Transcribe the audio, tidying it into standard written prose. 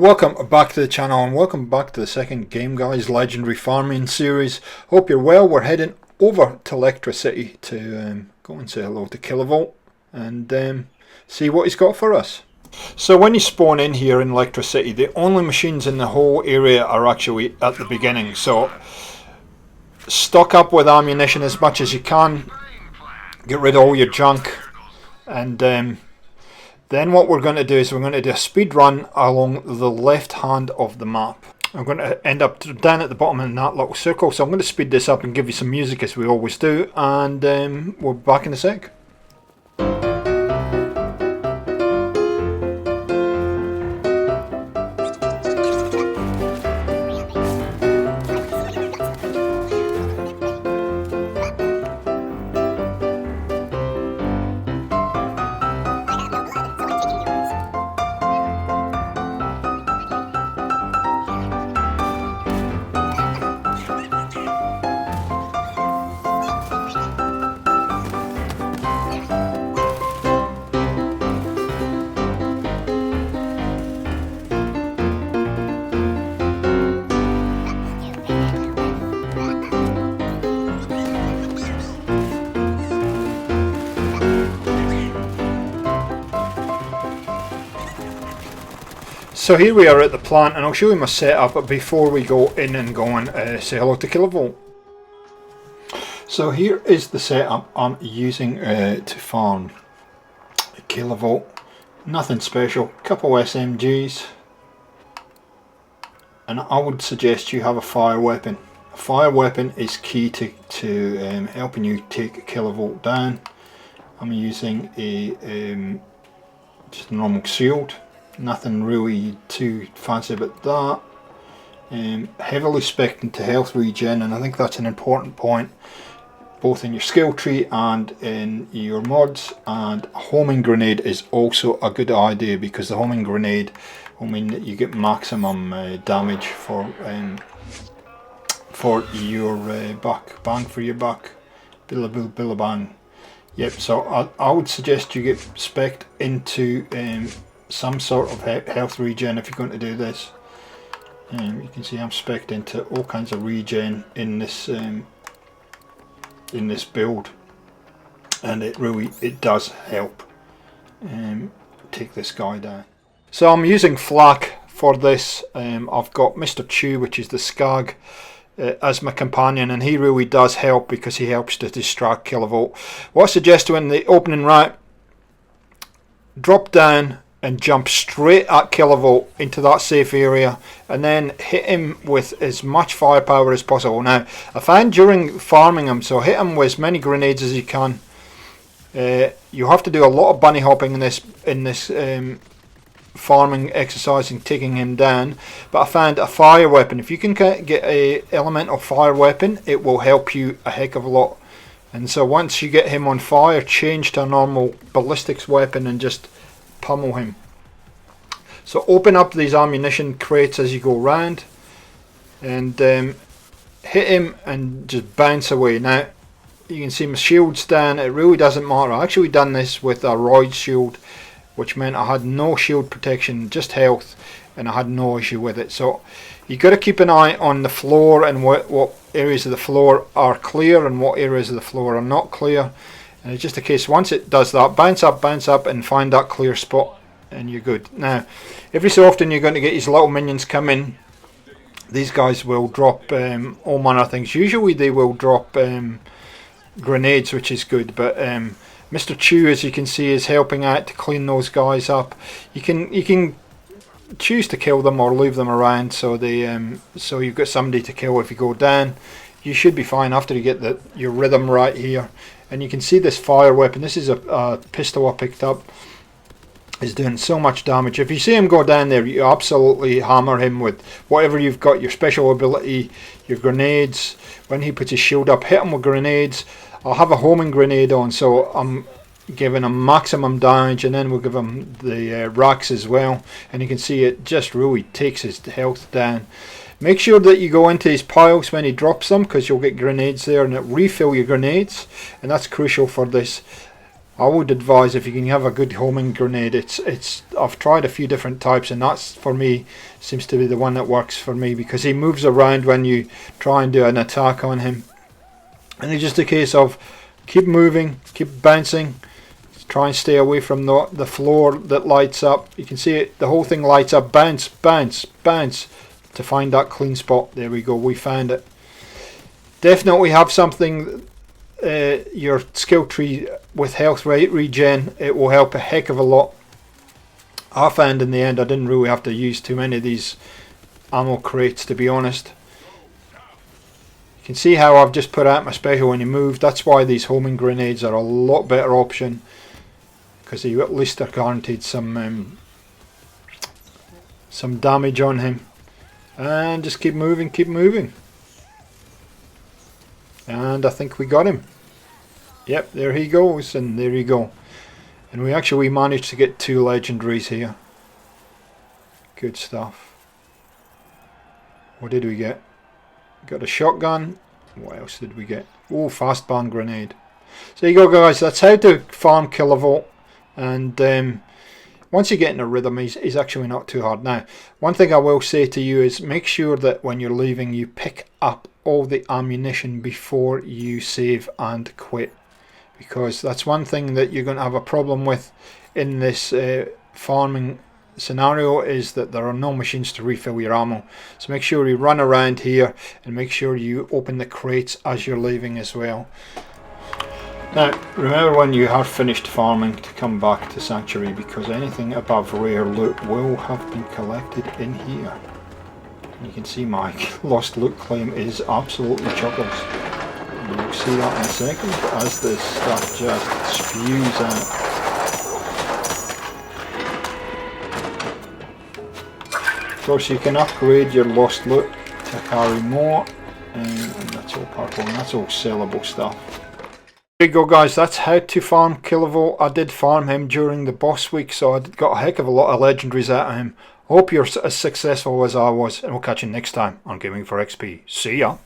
Welcome back to the channel and welcome back to the second Game Guys Legendary Farming series. Hope you're well. We're heading over to Electricity to go and say hello to KillaVolt and see what he's got for us. So when you spawn in here in Electricity, the only machines in the whole area are actually at the beginning. So stock up with ammunition as much as you can. Get rid of all your junk and then what we're going to do is we're going to do a speed run along the left hand of the map. I'm going to end up down at the bottom in that little circle, so I'm going to speed this up and give you some music as we always do, and we'll be back in a sec. So here we are at the plant, and I'll show you my setup, but before we go in and go and say hello to KillaVolt. So here is the setup I'm using to farm KillaVolt. Nothing special, couple SMGs, and I would suggest you have a fire weapon. A fire weapon is key to helping you take KillaVolt down. I'm using a just a normal shield. Nothing really too fancy about that. Heavily spec'd into health regen, and I think that's an important point both in your skill tree and in your mods. And a homing grenade is also a good idea, because the homing grenade will mean that you get maximum damage for your buck, bang for your buck, billa bang. Yep, so I would suggest you get spec'd into some sort of health regen if you're going to do this. You can see I'm spec'd into all kinds of regen in this build, and it does help take this guy down. So I'm using flak for this. I've got Mr. Chew, which is the Skag, as my companion, and he really does help because he helps to distract KillaVolt. What I suggest in the opening route, drop down and jump straight at KillaVolt into that safe area, and then hit him with as much firepower as possible. Now, I find during farming him, so hit him with as many grenades as you can. You have to do a lot of bunny hopping in this farming exercise and taking him down. But I found a fire weapon. If you can get a elemental fire weapon, it will help you a heck of a lot. And so once you get him on fire, change to a normal ballistics weapon and just pummel him. So open up these ammunition crates as you go round and hit him and just bounce away. Now you can see my shield's down. It really doesn't matter. I actually done this with a roid shield, which meant I had no shield protection, just health, and I had no issue with it. So you got to keep an eye on the floor and what areas of the floor are clear and what areas of the floor are not clear. And it's just a case, once it does that, bounce up and find that clear spot and you're good. Now, every so often you're going to get these little minions come in. These guys will drop all manner of things. Usually they will drop grenades, which is good, but Mr. Chew, as you can see, is helping out to clean those guys up. You can choose to kill them or leave them around, so so you've got somebody to kill if you go down. You should be fine after you get your rhythm right here. And you can see this fire weapon. This is a pistol I picked up. Is doing so much damage. If you see him go down there, you absolutely hammer him with whatever you've got, your special ability, your grenades. When he puts his shield up, hit him with grenades. I'll have a homing grenade on, so I'm giving him maximum damage, and then we'll give him the racks as well. And you can see it just really takes his health down. Make sure that you go into his piles when he drops them, because you'll get grenades there, and it refill your grenades, and that's crucial for this I would advise, if you can have a good homing grenade, I've tried a few different types, and that's, for me, seems to be the one that works for me, because he moves around when you try and do an attack on him. And it's just a case of keep moving, keep bouncing, try and stay away from the floor that lights up. You can see it, the whole thing lights up. Bounce, bounce, bounce to find that clean spot. There we go, we found it. Definitely have something, your skill tree with health rate regen. It will help a heck of a lot. I found in the end I didn't really have to use too many of these ammo crates, to be honest. You can see how I've just put out my special when he moved. That's why these homing grenades are a lot better option, because you at least are guaranteed some damage on him. And just keep moving, keep moving. And I think we got him. Yep, there he goes, and there you go. And we actually managed to get 2 legendaries here. Good stuff. What did we get? Got a shotgun. What else did we get? Oh, fast burn grenade. So there you go, guys. That's how to farm KillaVolt. And once you get in a rhythm, he's actually not too hard. Now, one thing I will say to you is make sure that when you're leaving, you pick up all the ammunition before you save and quit, because that's one thing that you're going to have a problem with in this farming scenario, is that there are no machines to refill your ammo. So make sure you run around here and make sure you open the crates as you're leaving as well. Now remember, when you have finished farming, to come back to Sanctuary, because anything above rare loot will have been collected in here. You can see my lost loot claim is absolutely chuckles. You'll see that in a second as this stuff just spews out. Of course, you can upgrade your lost loot to carry more, and that's all purple, and that's all sellable stuff. There you go, guys, that's how to farm KillaVolt. I did farm him during the boss week, so I got a heck of a lot of legendaries out of him. Hope you're as successful as I was, and we'll catch you next time on Gaming for XP. See ya!